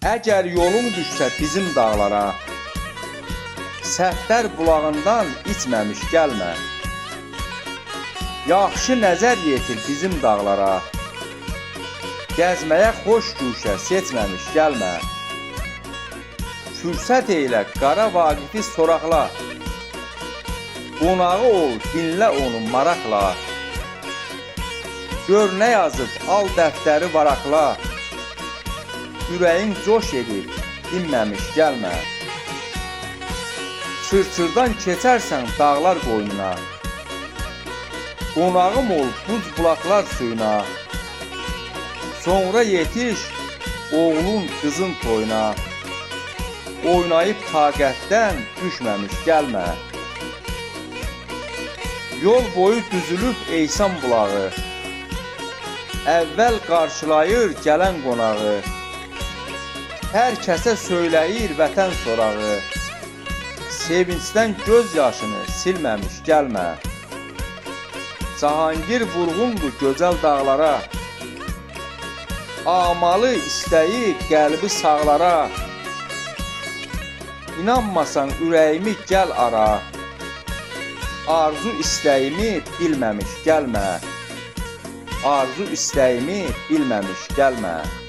Əgər yolun düşsə bizim dağlara, Səftər bulağından içməmiş gəlmə. Yaxşı nəzər yetir bizim dağlara, Gəzməyə xoş güşə seçməmiş gəlmə. Fürsət eylə qara Vaqifi soraqla, Qonağı ol, dinlə onu maraqla. Gör nə yazıb, al dəftəri varaqla, Ürəyin coş edib, dinməmiş gəlmə. Çırçırdan keçərsən dağlar qoynuna, Qonağım ol buz bulaqlar suyuna. Sonra yetiş oğlun qızın toyuna, Oynayıb taqətdən düşməmiş gəlmə. Yol boyu düzülüb Eysan bulağı, Əvvəl qarşılayır gələn qonağı. Hər kəsə söyləyir vətən sorağı, Sevincdən göz yaşını silməmiş gəlmə. Cahangir vurğundur gözəl dağlara, Amalı istəyi qəlbi sağlara. İnanmasan ürəyimi gəl ara, Arzu istəyimi bilməmiş gəlmə. Arzu istəyimi bilməmiş gəlmə.